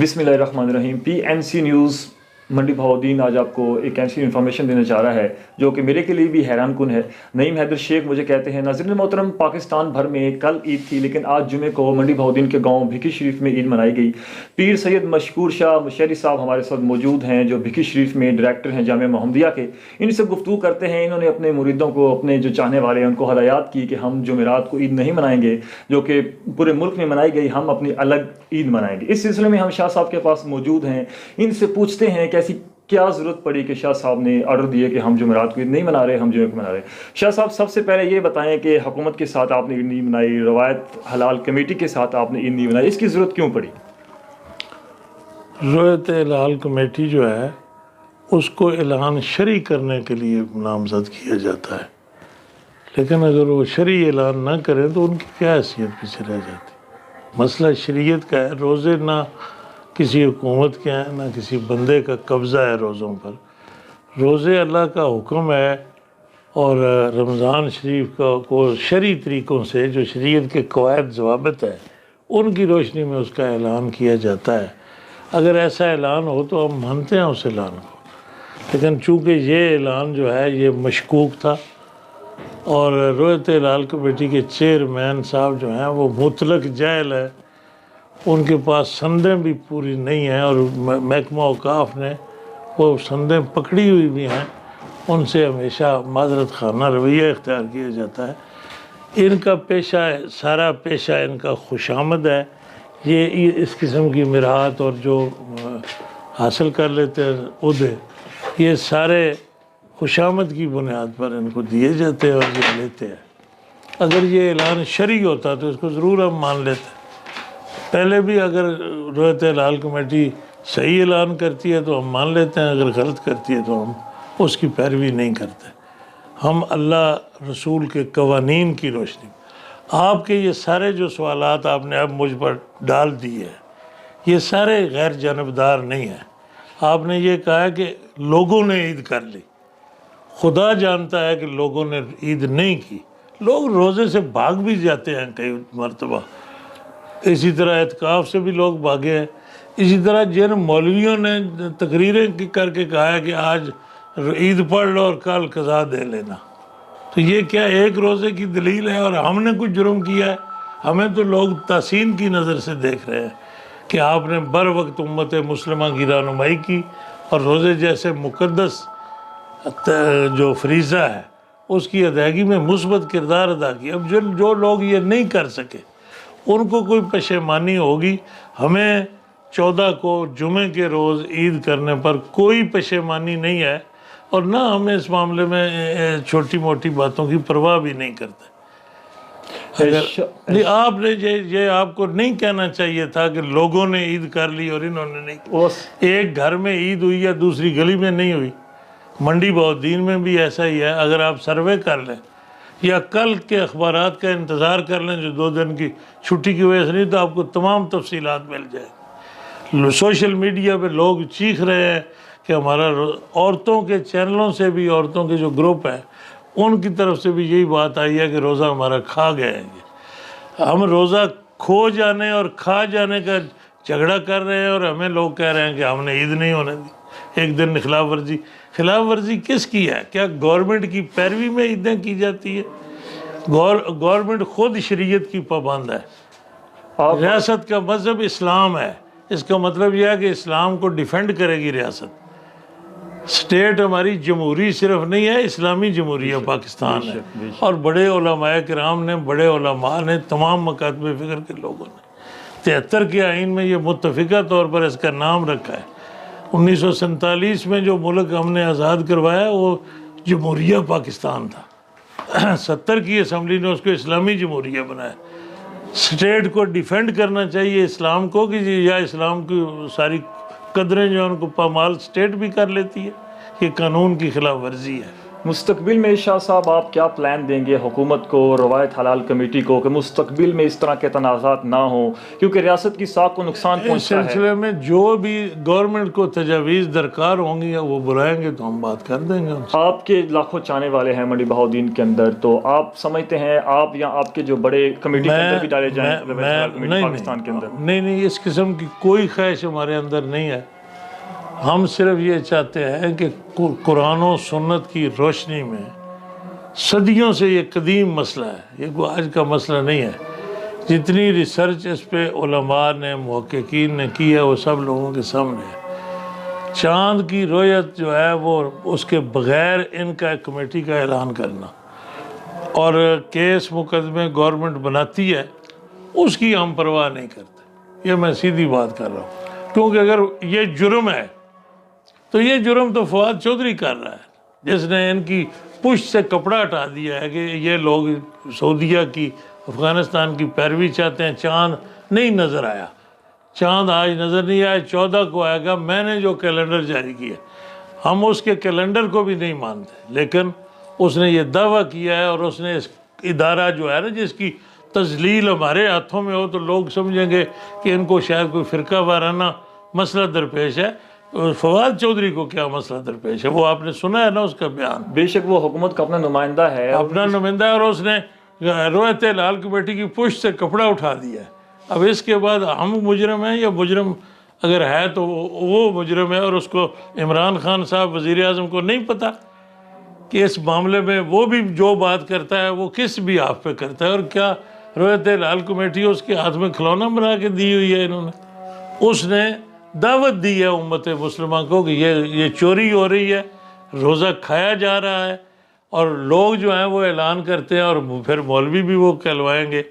بسم اللہ الرحمن الرحیم۔ پی این سی نیوز منڈی بہاؤالدین آج آپ کو ایک ایسی انفارمیشن دینا چاہ رہا ہے جو کہ میرے کے لیے بھی حیران کن ہے۔ نعیم حیدر شیخ مجھے کہتے ہیں، ناظرین محترم، پاکستان بھر میں کل عید تھی، لیکن آج جمعے کو منڈی بہاؤالدین کے گاؤں بھکی شریف میں عید منائی گئی۔ پیر سید مشکور شاہ شریف صاحب ہمارے ساتھ موجود ہیں، جو بھکی شریف میں ڈائریکٹر ہیں جامعہ محمدیہ کے۔ ان سے گفتگو کرتے ہیں۔ انہوں نے اپنے مریدوں کو، اپنے جو چاہنے والے ہیں، ان کو ہدایات کی کہ ہم جمعرات کو عید نہیں منائیں گے جو کہ پورے ملک میں منائی گئی، ہم اپنی الگ عید منائیں گے۔ اس سلسلے میں ہم شاہ صاحب کے پاس موجود ہیں، ان سے پوچھتے ہیں کہ ایسی کیا ضرورت پڑی کہ شاہ صاحب نے آرڈر دیے کہ ہم جمعرات کو عید نہیں منا رہے، ہم جمعے کو منا رہے۔ شاہ صاحب، سب سے پہلے یہ بتائیں کہ حکومت کے ساتھ آپ نے عید نہیں منائی، روایت حلال کمیٹی کے ساتھ آپ نے عید نہیں منائی، اس کی ضرورت کیوں پڑی؟ روایت حلال کمیٹی جو ہے اس کو اعلان شرعی کرنے کے لیے نامزد کیا جاتا ہے، لیکن اگر وہ شرعی اعلان نہ کریں تو ان کی کیا حیثیت پیچھے رہ جاتی۔ مسئلہ شریعت کا ہے، روزے نہ کسی حکومت کے ہیں نہ کسی بندے کا قبضہ ہے روزوں پر۔ روزے اللہ کا حکم ہے، اور رمضان شریف کو شرعی طریقوں سے جو شریعت کے قواعد ضوابط ہے ان کی روشنی میں اس کا اعلان کیا جاتا ہے۔ اگر ایسا اعلان ہو تو ہم مانتے ہیں اس اعلان کو، لیکن چونکہ یہ اعلان جو ہے یہ مشکوک تھا، اور روایت حلال کمیٹی کے چیئرمین صاحب جو ہیں وہ مطلق جاہل ہے، ان کے پاس سندیں بھی پوری نہیں ہیں، اور محکمہ اوقاف نے وہ سندیں پکڑی ہوئی بھی ہیں، ان سے ہمیشہ معذرت خانہ رویہ اختیار کیا جاتا ہے۔ ان کا پیشہ، سارا پیشہ ان کا خوشامد ہے، یہ اس قسم کی مراعات اور جو حاصل کر لیتے ہیں عہدے، یہ سارے خوشامد کی بنیاد پر ان کو دیے جاتے ہیں اور یہ لیتے ہیں۔ اگر یہ اعلان شرعی ہوتا تو اس کو ضرور ہم مان لیتے۔ پہلے بھی اگر روایت حلال کمیٹی صحیح اعلان کرتی ہے تو ہم مان لیتے ہیں، اگر غلط کرتی ہے تو ہم اس کی پیروی نہیں کرتے۔ ہم اللہ رسول کے قوانین کی روشنی میں، آپ کے یہ سارے جو سوالات آپ نے اب مجھ پر ڈال دیے ہیں، یہ سارے غیر جانبدار نہیں ہیں۔ آپ نے یہ کہا کہ لوگوں نے عید کر لی، خدا جانتا ہے کہ لوگوں نے عید نہیں کی۔ لوگ روزے سے بھاگ بھی جاتے ہیں کئی مرتبہ، اسی طرح اعتکاف سے بھی لوگ بھاگے ہیں۔ اسی طرح جن مولویوں نے تقریریں کر کے کہا ہے کہ آج عید پڑھ لو اور کل قضا دے لینا، تو یہ کیا ایک روزے کی دلیل ہے؟ اور ہم نے کچھ جرم کیا ہے؟ ہمیں تو لوگ تحسین کی نظر سے دیکھ رہے ہیں کہ آپ نے بر وقت امت مسلمہ کی رہنمائی کی، اور روزے جیسے مقدس جو فریضہ ہے اس کی ادائیگی میں مثبت کردار ادا کیا۔ اب جو لوگ یہ نہیں کر سکے ان کو کوئی پشیمانی ہوگی۔ ہمیں 14 کو جمعے کے روز عید کرنے پر کوئی پشیمانی نہیں ہے، اور نہ ہمیں اس معاملے میں چھوٹی موٹی باتوں کی پرواہ بھی نہیں کرتے۔ آپ نے یہ آپ کو نہیں کہنا چاہیے تھا کہ لوگوں نے عید کر لی اور انہوں نے نہیں کی۔ ایک گھر میں عید ہوئی ہے، دوسری گلی میں نہیں ہوئی۔ منڈی بہاؤالدین میں بھی ایسا ہی ہے۔ اگر آپ سروے کر لیں یا کل کے اخبارات کا انتظار کر لیں جو 2 دن کی چھٹی کی وجہ سے نہیں، تو آپ کو تمام تفصیلات مل جائیں۔ سوشل میڈیا پہ لوگ چیخ رہے ہیں کہ ہمارا عورتوں کے چینلوں سے بھی، عورتوں کے جو گروپ ہیں ان کی طرف سے بھی یہی بات آئی ہے کہ روزہ ہمارا کھا گئے ہیں۔ ہم روزہ کھو جانے اور کھا جانے کا جھگڑا کر رہے ہیں، اور ہمیں لوگ کہہ رہے ہیں کہ ہم نے عید نہیں ہونے دی۔ ایک دن خلاف ورزی، خلاف ورزی کس کی ہے؟ کیا گورنمنٹ کی پیروی میں عیدیں کی جاتی ہے؟ گورنمنٹ خود شریعت کی پابند ہے۔ ریاست کا مذہب اسلام ہے، اس کا مطلب یہ ہے کہ اسلام کو ڈیفینڈ کرے گی ریاست۔ اسٹیٹ ہماری جمہوری صرف نہیں ہے، اسلامی جمہوریہ پاکستان ہے، اور بڑے علماء کرام نے، بڑے علماء نے، تمام مکاتب فکر کے لوگوں نے 73 کے آئین میں یہ متفقہ طور پر اس کا نام رکھا ہے۔ 1947 میں جو ملک ہم نے آزاد کروایا وہ جمہوریہ پاکستان تھا۔ 70 کی اسمبلی نے اس کو اسلامی جمہوریہ بنایا۔ اسٹیٹ کو ڈیفینڈ کرنا چاہیے اسلام کو، کہ یا اسلام کی ساری قدریں جو ان کو پامال اسٹیٹ بھی کر لیتی ہے، یہ قانون کی خلاف ورزی ہے۔ مستقبل میں شاہ صاحب آپ کیا پلان دیں گے حکومت کو، روایت حلال کمیٹی کو، کہ مستقبل میں اس طرح کے تنازعات نہ ہوں، کیونکہ ریاست کی ساکھ کو نقصان اس پہنچتا ہے؟ سلسلے میں جو بھی گورنمنٹ کو تجاویز درکار ہوں گی وہ بلائیں گے تو ہم بات کر دیں گے. آپ کے لاکھوں چاہنے والے ہیں منڈی بہاؤالدین کے اندر، تو آپ سمجھتے ہیں آپ یا آپ کے جو بڑے کمیٹی کے اندر بھی ڈالے جائیں روایت حلال کمیٹی پاکستان کے اندر؟ نہیں، اس قسم کی کوئی خواہش ہمارے اندر نہیں ہے. ہم صرف یہ چاہتے ہیں کہ قرآن و سنت کی روشنی میں، صدیوں سے یہ قدیم مسئلہ ہے، یہ کوئی آج کا مسئلہ نہیں ہے. جتنی ریسرچ اس پہ علماء نے، محققین نے کی ہے وہ سب لوگوں کے سامنے ہے. چاند کی رویت جو ہے وہ اس کے بغیر ان کا کمیٹی کا اعلان کرنا اور کیس مقدمے گورنمنٹ بناتی ہے اس کی ہم پرواہ نہیں کرتے. یہ میں سیدھی بات کر رہا ہوں، کیونکہ اگر یہ جرم ہے تو یہ جرم تو فواد چودھری کر رہا ہے، جس نے ان کی پشت سے کپڑا ہٹا دیا ہے کہ یہ لوگ سعودیہ کی، افغانستان کی پیروی چاہتے ہیں. چاند نہیں نظر آیا، چاند آج نظر نہیں آیا، 14 کو آئے گا. میں نے جو کیلنڈر جاری کیا ہم اس کے کیلنڈر کو بھی نہیں مانتے، لیکن اس نے یہ دعویٰ کیا ہے، اور اس نے اس ادارہ جو ہے نا جس کی تذلیل ہمارے ہاتھوں میں ہو تو لوگ سمجھیں گے کہ ان کو شاید کوئی فرقہ وارانہ مسئلہ درپیش ہے. فواد چودھری کو کیا مسئلہ درپیش ہے؟ وہ آپ نے سنا ہے نا اس کا بیان. بے شک وہ حکومت کا اپنا نمائندہ ہے، اپنا نمائندہ ہے، اور اس نے روایت حلال کمیٹی کی پشت سے کپڑا اٹھا دیا ہے. اب اس کے بعد ہم مجرم ہیں یا مجرم اگر ہے تو وہ مجرم ہے، اور اس کو عمران خان صاحب وزیر اعظم کو نہیں پتہ کہ اس معاملے میں وہ بھی جو بات کرتا ہے وہ کس بھی آپ پہ کرتا ہے. اور کیا روایت حلال کمیٹی اس کے ہاتھ میں کھلونا بنا کے دی ہوئی ہے انہوں نے؟ اس نے دعوت دی ہے امت مسلمہ کو کہ یہ چوری ہو رہی ہے، روزہ کھایا جا رہا ہے، اور لوگ جو ہیں وہ اعلان کرتے ہیں، اور پھر مولوی بھی وہ کہلوائیں گے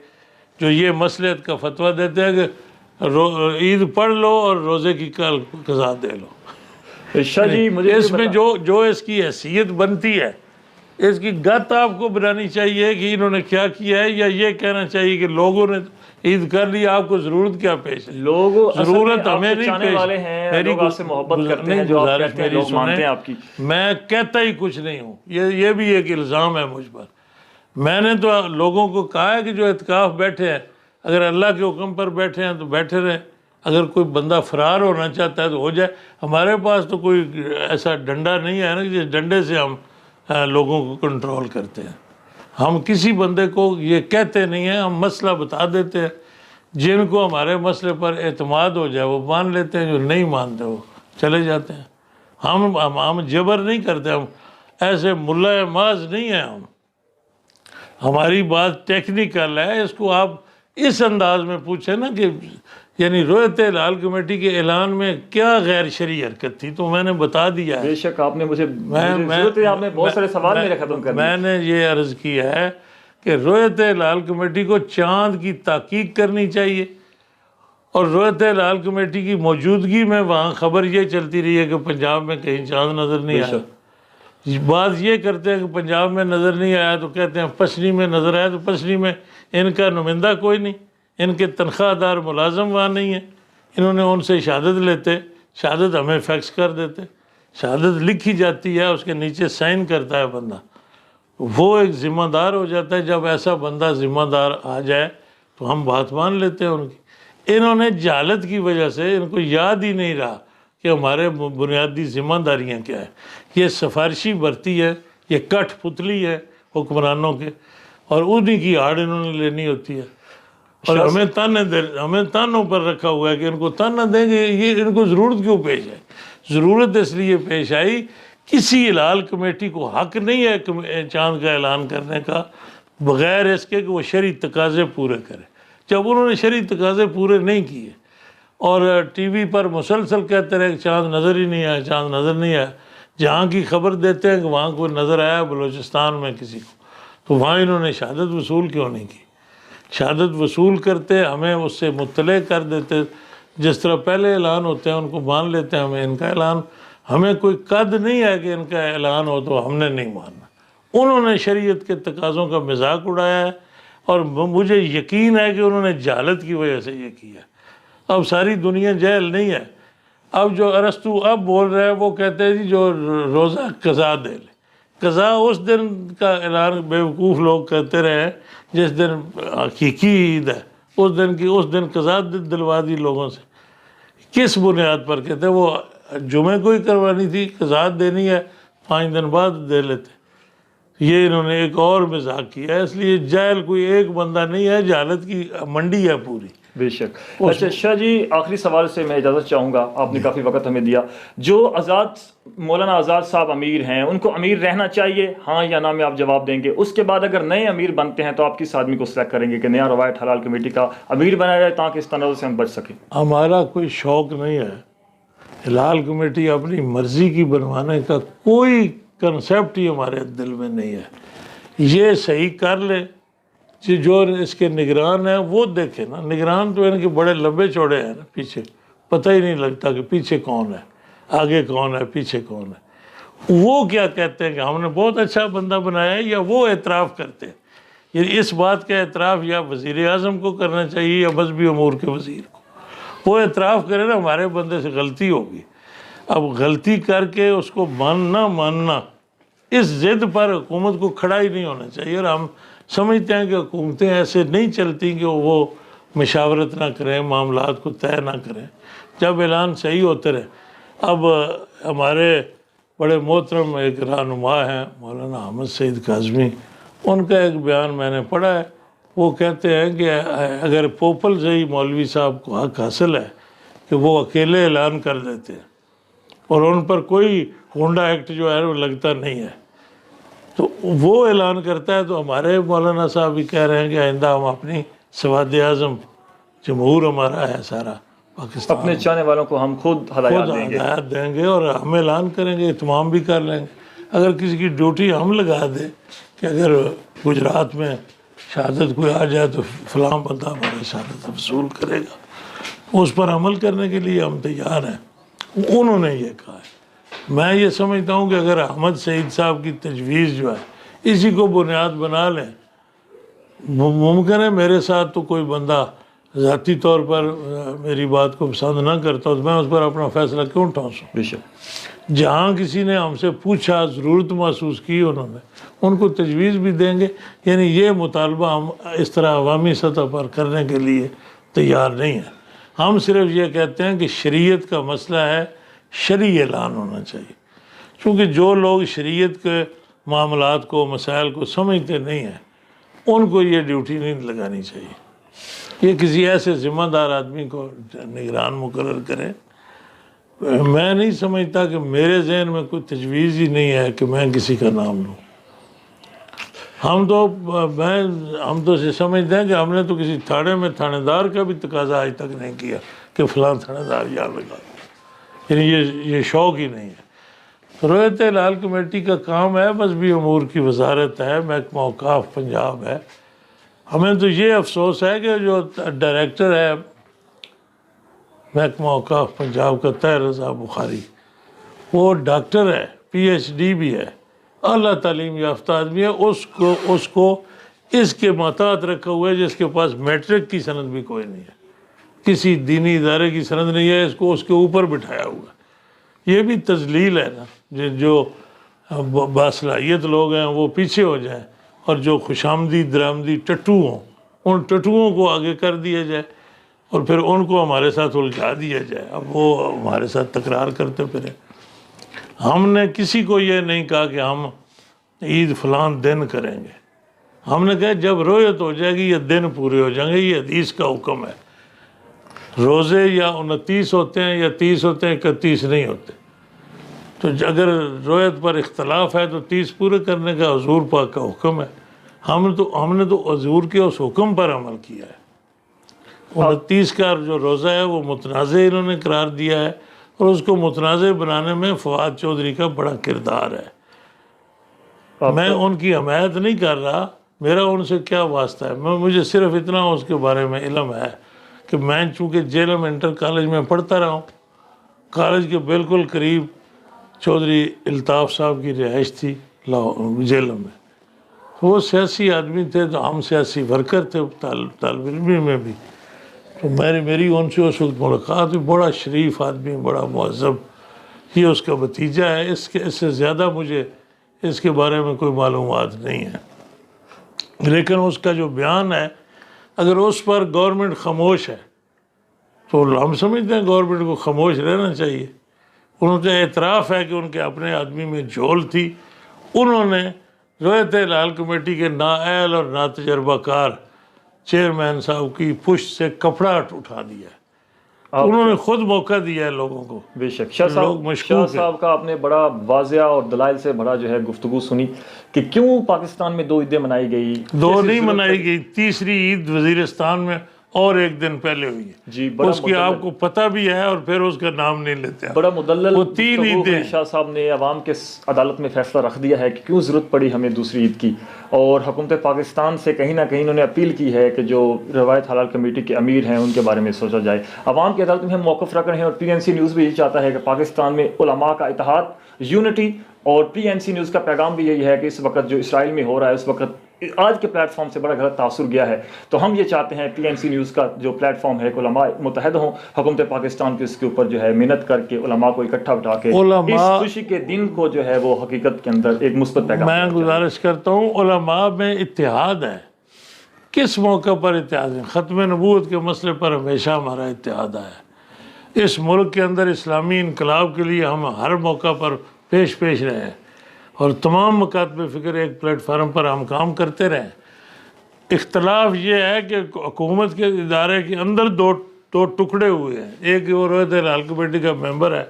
جو یہ مصلحت کا فتویٰ دیتے ہیں کہ عید پڑھ لو اور روزے کی قضا دے لو. شاہ جی مجھے اس میں جو اس کی حیثیت بنتی ہے، اس کی گت آپ کو بنانی چاہیے کہ انہوں نے کیا کیا ہے، یا یہ کہنا چاہیے کہ لوگوں نے عید کر لی، آپ کو ضرورت کیا پیش ہے؟ لوگ ضرورت ہمیں نہیں چاہنے والے ہیں، لوگ آپ سے محبت کرتے ہیں، جو آپ کہتے ہیں لوگ مانتے ہیں آپ کی. میں کہتا ہی کچھ نہیں ہوں، یہ بھی ایک الزام ہے مجھ پر. میں نے تو لوگوں کو کہا ہے کہ جو اعتکاف بیٹھے ہیں، اگر اللہ کے حکم پر بیٹھے ہیں تو بیٹھے رہیں، اگر کوئی بندہ فرار ہونا چاہتا ہے تو ہو جائے. ہمارے پاس تو کوئی ایسا ڈنڈا نہیں ہے نا جس ڈنڈے سے ہم لوگوں کو کنٹرول کرتے ہیں. ہم کسی بندے کو یہ کہتے نہیں ہیں، ہم مسئلہ بتا دیتے ہیں. جن کو ہمارے مسئلے پر اعتماد ہو جائے وہ مان لیتے ہیں، جو نہیں مانتے وہ چلے جاتے ہیں. ہم جبر نہیں کرتے، ہم ایسے ملا ماز نہیں ہیں. ہماری بات ٹیکنیکل ہے. اس کو آپ اس انداز میں پوچھیں نا کہ یعنی روایت حلال کمیٹی کے اعلان میں کیا غیر شرعی حرکت تھی، تو میں نے بتا دیا ہے. بے شک آپ نے مجھے آپ نے بہت سارے سوال میرے ختم کر دیے. میں نے یہ عرض کیا ہے کہ روایت حلال کمیٹی کو چاند کی تحقیق کرنی چاہیے، اور روایت حلال کمیٹی کی موجودگی میں وہاں خبر یہ چلتی رہی ہے کہ پنجاب میں کہیں چاند نظر نہیں آیا. بات یہ کرتے ہیں کہ پنجاب میں نظر نہیں آیا تو کہتے ہیں پسنی میں نظر آیا، تو پسنی میں ان کا نمائندہ کوئی نہیں، ان کے تنخواہ دار ملازم وہاں نہیں ہیں. انہوں نے ان سے شہادت لیتے، شہادت ہمیں فیکس کر دیتے، شہادت لکھی جاتی ہے، اس کے نیچے سائن کرتا ہے بندہ، وہ ایک ذمہ دار ہو جاتا ہے. جب ایسا بندہ ذمہ دار آ جائے تو ہم بات مان لیتے ہیں ان کی. انہوں نے جہالت کی وجہ سے ان کو یاد ہی نہیں رہا کہ ہمارے بنیادی ذمہ داریاں کیا ہیں. یہ سفارشی بھرتی ہے، یہ کٹھ پتلی ہے حکمرانوں کے، اور انہی کی آڑ انہوں نے لینی ہوتی ہے. اور ہمیں تانوں پر رکھا ہوا ہے کہ ان کو تانا دیں گے. یہ ان کو ضرورت کیوں پیش ہے؟ ضرورت اس لیے پیش آئی، کسی حلال کمیٹی کو حق نہیں ہے چاند کا اعلان کرنے کا بغیر اس کے کہ وہ شرعی تقاضے پورے کرے. جب انہوں نے شرعی تقاضے پورے نہیں کیے اور ٹی وی پر مسلسل کہتے رہے کہ چاند نظر ہی نہیں آیا، چاند نظر نہیں آیا، جہاں کی خبر دیتے ہیں کہ وہاں کوئی نظر آیا بلوچستان میں کسی کو، تو وہاں انہوں نے شہادت وصول کیوں نہیں کی؟ شہادت وصول کرتے، ہمیں اس سے مطلع کر دیتے. جس طرح پہلے اعلان ہوتے ہیں ان کو مان لیتے ہیں. ہمیں ان کا اعلان، ہمیں کوئی قد نہیں ہے کہ ان کا اعلان ہو تو ہم نے نہیں ماننا. انہوں نے شریعت کے تقاضوں کا مذاق اڑایا ہے، اور مجھے یقین ہے کہ انہوں نے جہالت کی وجہ سے یہ کیا. اب ساری دنیا جاہل نہیں ہے. اب جو ارسطو اب بول رہے ہیں وہ کہتے ہیں جی جو روزہ قضا دے لے، قضا اس دن کا اعلان بیوقوف لوگ کرتے رہے جس دن حقیقی عید ہے، اس دن قضا دلوا دی لوگوں سے. کس بنیاد پر کہتے ہیں؟ وہ جمعے کو ہی کروانی تھی، قضا دینی ہے 5 دن بعد دے لیتے. یہ انہوں نے ایک اور مزاق کیا ہے. اس لیے جاہل کوئی ایک بندہ نہیں ہے، جہالت کی منڈی ہے پوری. بے شک. اچھا شاہ جی، آخری سوال سے میں اجازت چاہوں گا، آپ نے کافی وقت ہمیں دیا. جو مولانا آزاد صاحب امیر ہیں، ان کو امیر رہنا چاہیے، ہاں یا نہ میں آپ جواب دیں گے. اس کے بعد اگر نئے امیر بنتے ہیں تو آپ کس آدمی کو سلیکٹ کریں گے کہ نیا روایت حلال کمیٹی کا امیر بنایا جائے تاکہ اس تنازع سے ہم بچ سکیں؟ ہمارا کوئی شوق نہیں ہے. حلال کمیٹی اپنی مرضی کی بنوانے کا کوئی کنسیپٹ ہی ہمارے دل میں نہیں ہے. یہ صحیح کر لے، جو اس کے نگران ہیں وہ دیکھیں نا. نگران تو ان کے بڑے لمبے چوڑے ہیں نا، پیچھے پتہ ہی نہیں لگتا کہ پیچھے کون ہے، آگے کون ہے، پیچھے کون ہے. وہ کیا کہتے ہیں کہ ہم نے بہت اچھا بندہ بنایا ہے، یا وہ اعتراف کرتے ہیں؟ یعنی اس بات کا اعتراف یا وزیر اعظم کو کرنا چاہیے یا مذہبی امور کے وزیر کو. وہ اعتراف کرے نا ہمارے بندے سے غلطی ہوگی. اب غلطی کر کے اس کو ماننا اس ضد پر حکومت کو کھڑا ہی نہیں ہونا چاہیے. اور ہم سمجھتے ہیں کہ حکومتیں ایسے نہیں چلتی کہ وہ مشاورت نہ کریں، معاملات کو طے نہ کریں. جب اعلان صحیح ہوتے رہے. اب ہمارے بڑے محترم ایک رہنما ہیں مولانا احمد سعید کاظمی، ان کا ایک بیان میں نے پڑھا ہے. وہ کہتے ہیں کہ اگر پوپل سے ہی مولوی صاحب کو حق حاصل ہے کہ وہ اکیلے اعلان کر دیتے ہیں اور ان پر کوئی ہونڈا ایکٹ جو ہے وہ لگتا نہیں ہے، تو وہ اعلان کرتا ہے. تو ہمارے مولانا صاحب بھی کہہ رہے ہیں کہ آئندہ ہم اپنی سواد اعظم جمہور ہمارا ہے سارا پاکستان، اپنے چاہنے والوں کو ہم خود ہدایات دیں گے اور ہم اعلان کریں گے، اہتمام بھی کر لیں گے. اگر کسی کی ڈیوٹی ہم لگا دیں کہ اگر گجرات میں شہادت کوئی آ جائے تو فلاں بندہ ہماری شہادت افضول کرے گا، اس پر عمل کرنے کے لیے ہم تیار ہیں. انہوں نے یہ کہا ہے. میں یہ سمجھتا ہوں کہ اگر احمد سعید صاحب کی تجویز جو ہے اسی کو بنیاد بنا لیں، ممکن ہے میرے ساتھ تو کوئی بندہ ذاتی طور پر میری بات کو پسند نہ کرتا تو میں اس پر اپنا فیصلہ کیوں ٹھونسوں. جہاں کسی نے ہم سے پوچھا، ضرورت محسوس کی، انہوں نے ان کو تجویز بھی دیں گے. یعنی یہ مطالبہ ہم اس طرح عوامی سطح پر کرنے کے لیے تیار نہیں ہیں. ہم صرف یہ کہتے ہیں کہ شریعت کا مسئلہ ہے، شرعی اعلان ہونا چاہیے. چونکہ جو لوگ شریعت کے معاملات کو، مسائل کو سمجھتے نہیں ہیں، ان کو یہ ڈیوٹی نہیں لگانی چاہیے. یہ کسی ایسے ذمہ دار آدمی کو نگران مقرر کریں. میں نہیں سمجھتا کہ میرے ذہن میں کوئی تجویز ہی نہیں ہے کہ میں کسی کا نام لوں. ہم تو سمجھتے ہیں کہ ہم نے تو کسی تھانے میں تھانے دار کا بھی تقاضا آج تک نہیں کیا کہ فلاں تھانے دار یہاں لگا. یعنی یہ شوق ہی نہیں ہے. روایت حلال کمیٹی کا کام ہے، مذہبی امور کی وزارت ہے، محکمہ اوقاف پنجاب ہے. ہمیں تو یہ افسوس ہے کہ جو ڈائریکٹر ہے محکمہ اوقاف پنجاب کا طاہر رضا بخاری، وہ ڈاکٹر ہے، پی ایچ ڈی بھی ہے، اعلیٰ تعلیم یافتہ آدمی ہے. اس کو اس کے محتاط رکھا ہوا ہے جس کے پاس میٹرک کی سند بھی کوئی نہیں ہے، کسی دینی ادارے کی سند نہیں ہے، اس کو اس کے اوپر بٹھایا ہوا ہے. یہ بھی تذلیل ہے نا. جو باصلاحیت لوگ ہیں وہ پیچھے ہو جائیں اور جو خوش آمدی درآمدی ٹٹو ہوں ان ٹٹوؤں کو آگے کر دیا جائے اور پھر ان کو ہمارے ساتھ الجھا دیا جائے. اب وہ ہمارے ساتھ تکرار کرتے پھرے. ہم نے کسی کو یہ نہیں کہا کہ ہم عید فلان دن کریں گے. ہم نے کہا جب رویت ہو جائے گی یہ دن پورے ہو جائیں گے. یہ حدیث کا حکم ہے. روزے یا 29 ہوتے ہیں یا 30 ہوتے ہیں، 31 نہیں ہوتے. تو اگر رویت پر اختلاف ہے تو 30 پورے کرنے کا حضور پاک کا حکم ہے. ہم نے تو حضور کے اس حکم پر عمل کیا ہے. 29 کا جو روزہ ہے وہ متنازع انہوں نے قرار دیا ہے اور اس کو متنازع بنانے میں فواد چودھری کا بڑا کردار ہے. میں ان کی حمایت نہیں کر رہا، میرا ان سے کیا واسطہ ہے. مجھے صرف اتنا اس کے بارے میں علم ہے کہ میں چونکہ جیلم انٹر کالج میں پڑھتا رہا ہوں، کالج کے بالکل قریب چودھری الطاف صاحب کی رہائش تھی جیلم میں. وہ سیاسی آدمی تھے تو ہم سیاسی ورکر تھے طالب علمی میں بھی. تو میری ان سے اس وقت ملاقات ہوئی. بڑا شریف آدمی، بڑا مہذب. یہ اس کا بھتیجا ہے. اس سے زیادہ مجھے اس کے بارے میں کوئی معلومات نہیں ہے، لیکن اس کا جو بیان ہے اگر اس پر گورنمنٹ خاموش ہے تو ہم سمجھتے ہیں گورنمنٹ کو خاموش رہنا چاہیے۔ ان کا اعتراف ہے کہ ان کے اپنے آدمی میں جھول تھی، انہوں نے رویت ہلال کمیٹی کے نااہل اور ناتجربہ کار چیئرمین صاحب کی پشت سے کپڑا اٹھا دیا ہے، انہوں نے خود موقع دیا ہے لوگوں کو۔ بے شک شاہ صاحب کا آپ نے بڑا واضح اور دلائل سے بڑا جو ہے گفتگو سنی کہ کیوں پاکستان میں 2 عیدیں منائی گئی، 2 نہیں منائی گئی، تیسری عید وزیرستان میں اور 1 دن پہلے ہوئی ہے جی، اس کی آپ کو پتہ بھی ہے اور پھر اس کا نام نہیں لیتے ہیں۔ بڑا مدلل وہ 3 عیدیں شاہ صاحب نے عوام کے عدالت میں فیصلہ رکھ دیا ہے کہ کیوں ضرورت پڑی ہمیں دوسری عید کی، اور حکومت پاکستان سے کہیں نہ کہیں انہوں نے اپیل کی ہے کہ جو روایت حلال کمیٹی کے امیر ہیں ان کے بارے میں سوچا جائے۔ عوام کی عدالت میں ہم موقف رکھ رہے ہیں، اور PNC نیوز بھی یہی چاہتا ہے کہ پاکستان میں علماء کا اتحاد، یونٹی، اور PNC نیوز کا پیغام بھی یہی ہے کہ اس وقت جو اسرائیل میں ہو رہا ہے اس وقت آج کے پلیٹ فارم سے بڑا غلط تاثر گیا ہے، تو ہم یہ چاہتے ہیں PNC نیوز کا جو پلیٹ فارم ہے کہ علماء متحد ہوں، حکومت پاکستان کی اس کے اوپر جو ہے محنت کر کے علماء کو اکٹھا بٹھا کے اس خوشی کے دن کو جو ہے وہ حقیقت کے اندر ایک مثبت پیغام۔ میں گزارش کرتا ہوں علماء میں اتحاد ہے، کس موقع پر اتحاد ہے؟ ختم نبوت کے مسئلے پر ہمیشہ ہمارا اتحاد ہے۔ اس ملک کے اندر اسلامی انقلاب کے لیے ہم ہر موقع پر پیش رہے ہیں، اور تمام مکاتب فکر ایک پلیٹ فارم پر ہم کام کرتے رہے۔ اختلاف یہ ہے کہ حکومت کے ادارے کے اندر دو ٹکڑے ہوئے ہیں، ایک وہ رویت ہلال کمیٹی کا ممبر ہے،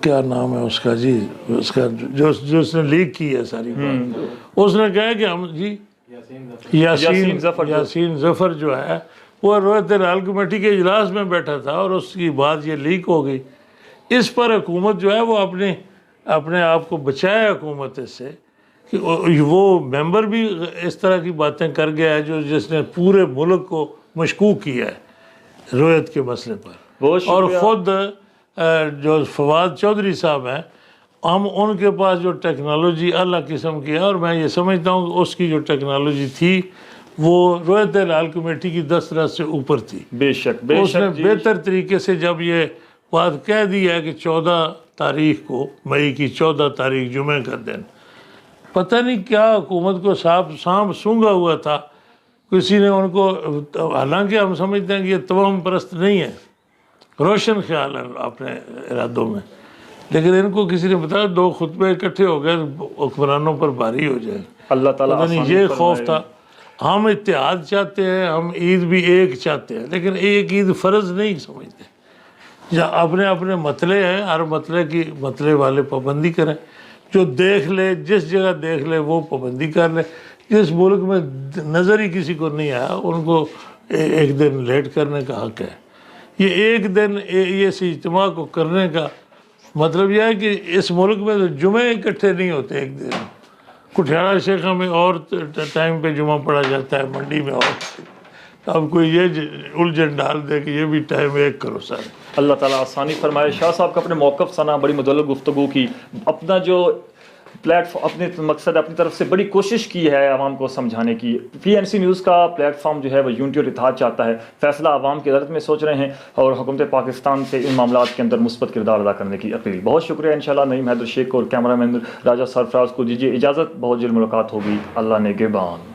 کیا نام ہے اس کا جی، اس کا جو اس نے لیک کی ہے ساری بات، اس نے کہا کہ ہم جی یاسین ظفر جو ہے وہ رویت ہلال کمیٹی کے اجلاس میں بیٹھا تھا اور اس کی بات یہ لیک ہو گئی۔ اس پر حکومت جو ہے وہ اپنے آپ کو بچائے حکومت اس سے کہ وہ ممبر بھی اس طرح کی باتیں کر گیا ہے جس نے پورے ملک کو مشکوک کیا ہے رویت کے مسئلے پر۔ اور خود جو فواد چودھری صاحب ہیں، ہم ان کے پاس جو ٹیکنالوجی اعلیٰ قسم کی ہے، اور میں یہ سمجھتا ہوں کہ اس کی جو ٹیکنالوجی تھی وہ رویت ہلال کمیٹی کی دسترس سے اوپر تھی۔ بے شک اس نے بہتر طریقے سے جب یہ بات کہہ دی ہے کہ 14 تاریخ کو، مئی کی 14 تاریخ جمعہ کا دن، پتہ نہیں کیا حکومت کو سانپ سونگا ہوا تھا کسی نے ان کو، حالانکہ ہم سمجھتے ہیں کہ یہ توہم پرست نہیں ہے، روشن خیال ہے اپنے ارادوں میں، لیکن ان کو کسی نے بتایا 2 خطبے اکٹھے ہو گئے حکمرانوں پر بھاری ہو جائے۔ اللہ تعالیٰ پتہ نہیں یہ خوف تھا۔ ہم اتحاد چاہتے ہیں، ہم عید بھی ایک چاہتے ہیں، لیکن ایک عید فرض نہیں سمجھتے۔ اپنے مطلع ہیں، ہر مطلع والے پابندی کریں، جو دیکھ لے جس جگہ دیکھ لے وہ پابندی کر لے۔ جس ملک میں نظر ہی کسی کو نہیں آیا ان کو 1 دن لیٹ کرنے کا حق ہے۔ یہ 1 دن اس اجتماع کو کرنے کا مطلب یہ ہے کہ اس ملک میں تو جمعے اکٹھے نہیں ہوتے 1 دن، کٹھیارا شیخہ میں اور ٹائم پہ جمعہ پڑھا جاتا ہے، منڈی میں اور، اب کوئی یہ الجھن ڈال دے کہ یہ بھی ٹائم 1 کرو سارے۔ اللہ تعالیٰ آسانی فرمائے۔ شاہ صاحب کا اپنے موقف سنا، بڑی مدلل گفتگو کی، اپنا جو اپنے مقصد اپنی طرف سے بڑی کوشش کی ہے عوام کو سمجھانے کی۔ PNC نیوز کا پلیٹ فارم جو ہے وہ یونٹی اور اتحاد چاہتا ہے، فیصلہ عوام کی عدالت میں سوچ رہے ہیں، اور حکومت پاکستان سے ان معاملات کے اندر مثبت کردار ادا کرنے کی اپیل۔ بہت شکریہ۔ انشاءاللہ نعیم حیدر شیخ اور کیمرہ مین راجہ سرفراز کو دیجیے اجازت، بہت جلد ملاقات ہوگی۔ اللہ نے گہبان۔